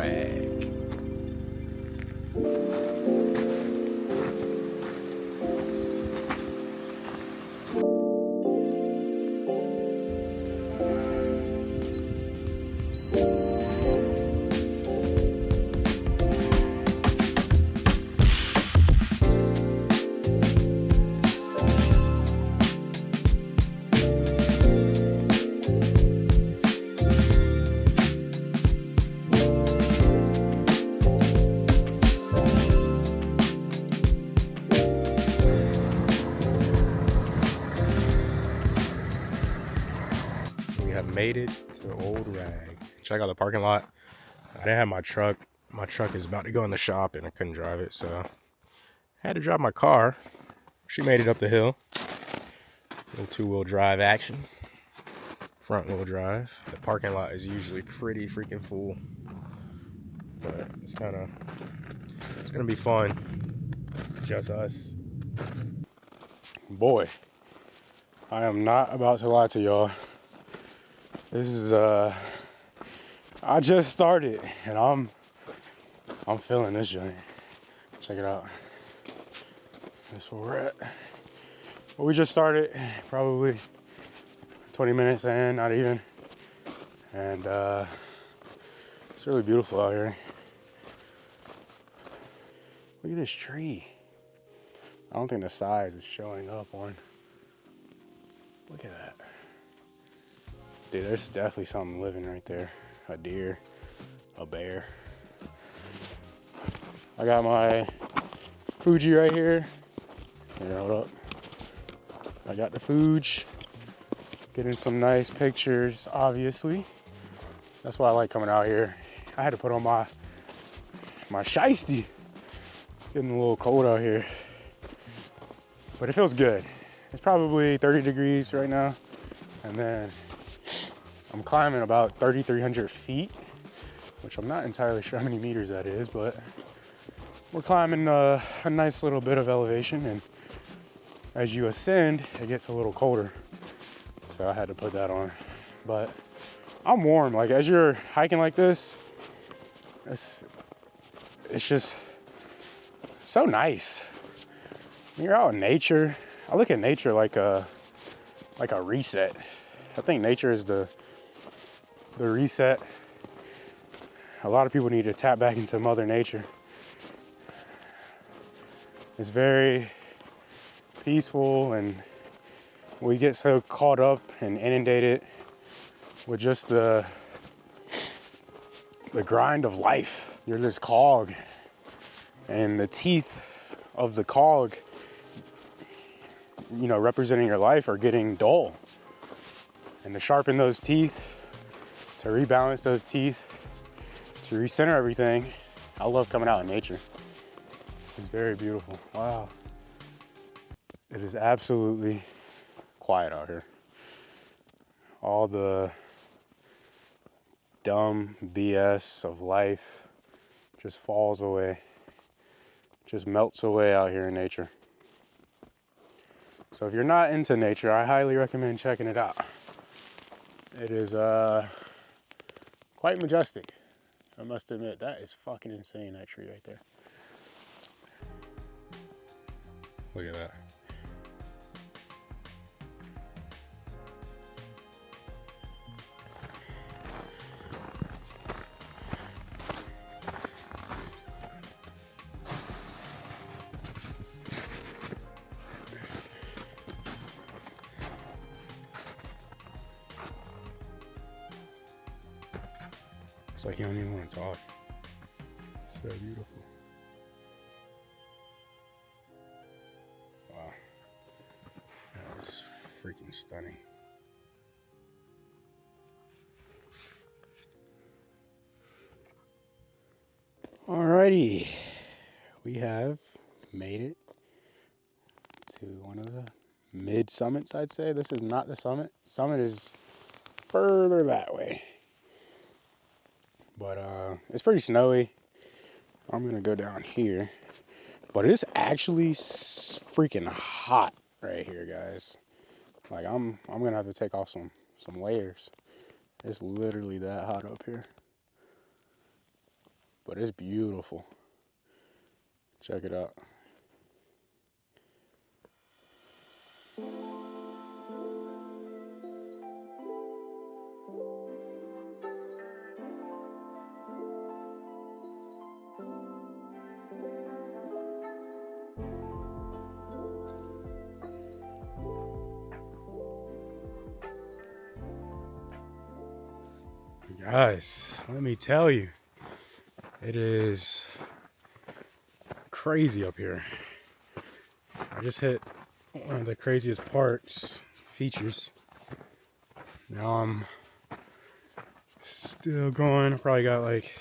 rag. Made it to Old Rag. Check out the parking lot. I didn't have my truck. My truck is about to go in the shop and I couldn't drive it, so I had to drive my car. She made it up the hill. Little two-wheel drive action. Front wheel drive. The parking lot is usually pretty freaking full, but it's gonna be fun. Just us. Boy, I am not about to lie to y'all. This is I just started and I'm feeling this joint. Check it out. That's where we're at. Well, we just started probably 20 minutes in, not even. And it's really beautiful out here. Look at this tree. I don't think the size is showing up on. Look at that. Dude, there's definitely something living right there. A deer, a bear. I got my Fuji right here. Here, hold up. I got the Fuji. Getting some nice pictures, obviously. That's why I like coming out here. I had to put on my shiesty. It's getting a little cold out here. But it feels good. It's probably 30 degrees right now. And then I'm climbing about 3,300 feet, which I'm not entirely sure how many meters that is, but we're climbing a nice little bit of elevation, and as you ascend, it gets a little colder. So I had to put that on, but I'm warm. Like, as you're hiking like this, it's just so nice. When you're out in nature, I look at nature like a reset. I think nature is the reset. A lot of people need to tap back into Mother Nature. It's very peaceful, and we get so caught up and inundated with just the grind of life. You're this cog, and the teeth of the cog, you know, representing your life, are getting dull. And to sharpen those teeth, to rebalance those teeth, to recenter everything, I love coming out in nature. It's very beautiful. Wow. It is absolutely quiet out here. All the dumb BS of life just falls away, just melts away out here in nature. So if you're not into nature, I highly recommend checking it out. It is quite majestic. I must admit, that is fucking insane, that tree right there. Look at that. It's like you don't even want to talk. So beautiful. Wow. That was freaking stunning. Alrighty. We have made it to one of the mid summits, I'd say. This is not the summit. Summit is further that way. But it's pretty snowy. I'm gonna go down here. But it's actually freaking hot right here, guys. Like, I'm gonna have to take off some layers. It's literally that hot up here. but it's beautiful. Check it out. Guys, let me tell you, it is crazy up here. I just hit one of the craziest features. Now I'm still going. I probably got like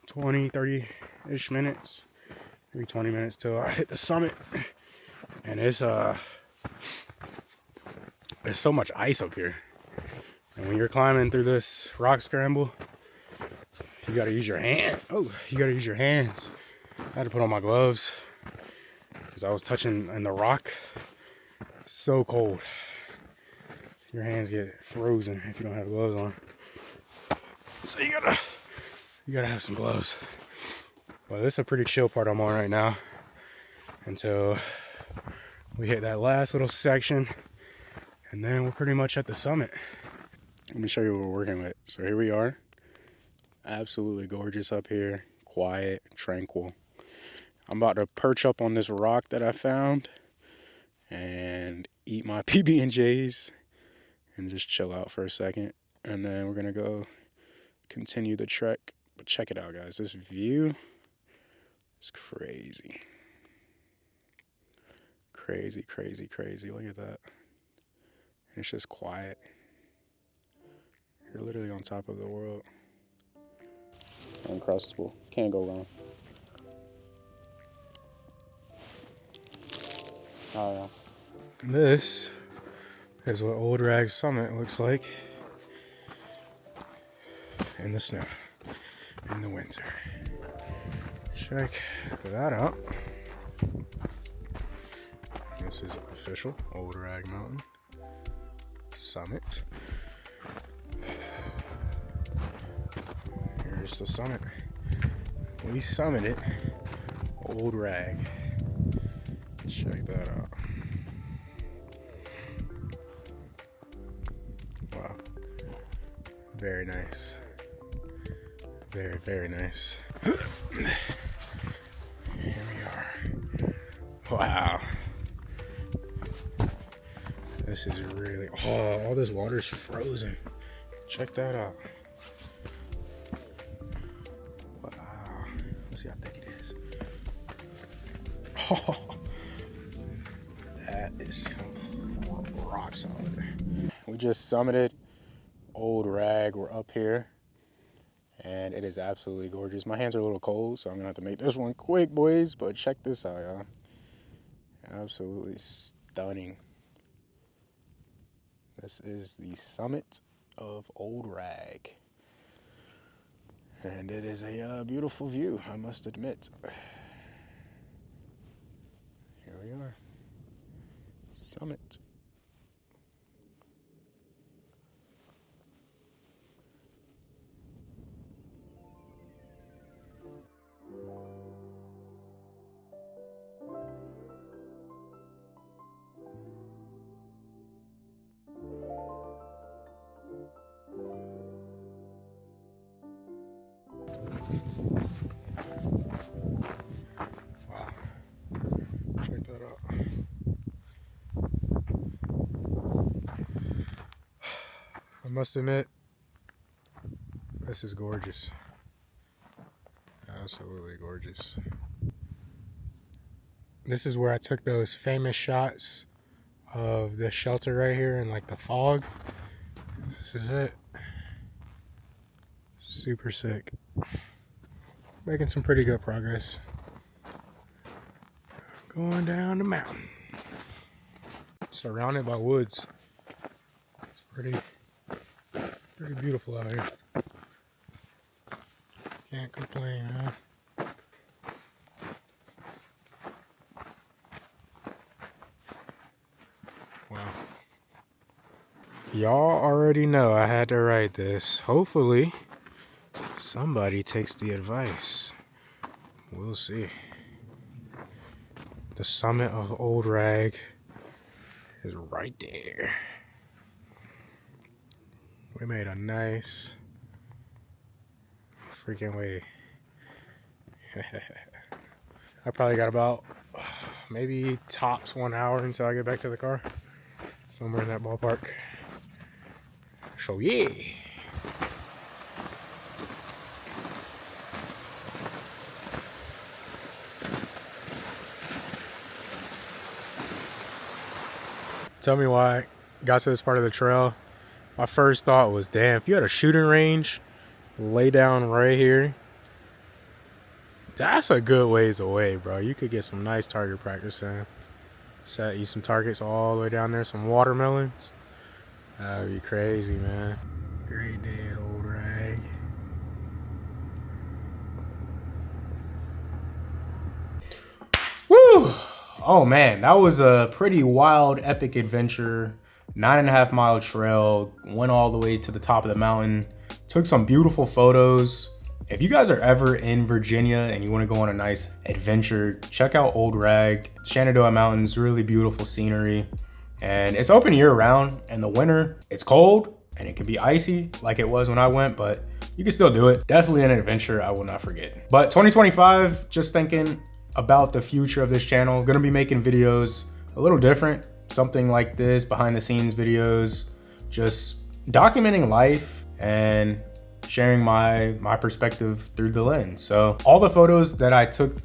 20, 30-ish minutes, maybe 20 minutes till I hit the summit. And it's there's so much ice up here. And when you're climbing through this rock scramble, you gotta use your hand. Oh, you gotta use your hands. I had to put on my gloves because I was touching in the rock. So cold. Your hands get frozen if you don't have gloves on. So you gotta have some gloves. Well, this is a pretty chill part I'm on right now until we hit that last little section, and then we're pretty much at the summit. Let me show you what we're working with. So here we are. Absolutely gorgeous up here. Quiet, tranquil. I'm about to perch up on this rock that I found and eat my PB&Js and just chill out for a second. And then we're gonna go continue the trek. But check it out, guys. This view is crazy. Crazy, crazy, crazy. Look at that. And it's just quiet. You're literally on top of the world. Uncrustable. Can't go wrong. Oh yeah. This is what Old Rag Summit looks like in the snow, in the winter. Check that out. This is official Old Rag Mountain Summit. Here's the summit. We summited Old Rag. Check that out. Wow. Very nice. Very, very nice. Here we are. Wow. This is really, all this water's frozen. Check that out. Wow. Let's see how thick it is. Oh, that is rock solid. We just summited Old Rag. We're up here, and it is absolutely gorgeous. My hands are a little cold, so I'm gonna have to make this one quick, boys. But check this out, y'all. Absolutely stunning. This is the summit of Old Rag, and it is a beautiful view, I must admit. Here we are, summit. Wow, check that out. I must admit, this is gorgeous. Absolutely gorgeous. This is where I took those famous shots of the shelter right here in like the fog. This is it. Super sick. Making some pretty good progress. Going down the mountain. Surrounded by woods. It's pretty beautiful out here. Can't complain, huh? Wow. Y'all already know I had to write this. Hopefully, Somebody takes the advice. We'll see. The summit of Old Rag is right there. We made a nice freaking way. I probably got about maybe tops 1 hour until I get back to the car. Somewhere in that ballpark. So yeah. Tell me why I got to this part of the trail. My first thought was, damn, if you had a shooting range, lay down right here. That's a good ways away, bro. You could get some nice target practice in. Set you some targets all the way down there, some watermelons. That'd be crazy, man. Great day at Old Rag. Woo! Oh man, that was a pretty wild, epic adventure. 9.5 mile trail, went all the way to the top of the mountain, took some beautiful photos. If you guys are ever in Virginia and you want to go on a nice adventure, check out Old Rag. Shenandoah Mountains, really beautiful scenery. And it's open year round. In the winter, it's cold and it can be icy like it was when I went, but you can still do it. Definitely an adventure I will not forget. But 2025, just thinking about the future of this channel. Gonna be making videos a little different. Something like this, behind the scenes videos, just documenting life and sharing my perspective through the lens. So all the photos that I took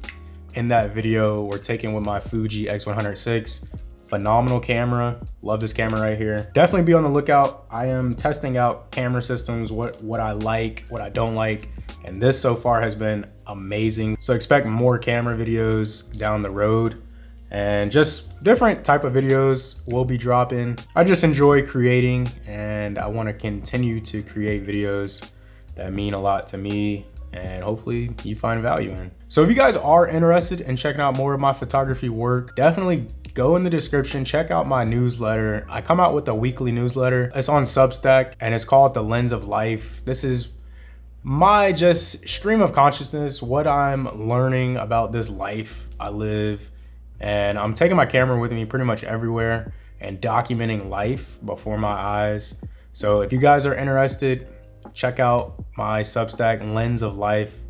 in that video were taken with my Fuji X100VI. Phenomenal camera. Love this camera right here. Definitely be on the lookout. I am testing out camera systems, what I like, what I don't like. And this so far has been amazing. So expect more camera videos down the road. And just different type of videos will be dropping. I just enjoy creating and I want to continue to create videos that mean a lot to me and hopefully you find value in. So if you guys are interested in checking out more of my photography work, definitely go in the description, check out my newsletter. I come out with a weekly newsletter. It's on Substack and it's called The Lens of Life. This is my just stream of consciousness, what I'm learning about this life I live. And I'm taking my camera with me pretty much everywhere and documenting life before my eyes. So if you guys are interested, check out my Substack, Lens of Life.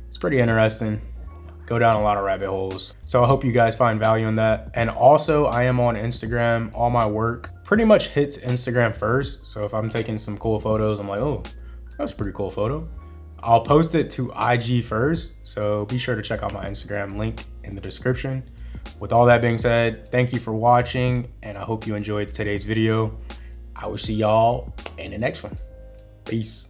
It's pretty interesting. Go down a lot of rabbit holes. So I hope you guys find value in that. And also I am on Instagram. All my work pretty much hits Instagram first. So if I'm taking some cool photos, I'm like, oh, that's a pretty cool photo. I'll post it to IG first. So be sure to check out my Instagram, link in the description. With all that being said, thank you for watching and I hope you enjoyed today's video. I will see y'all in the next one. Peace.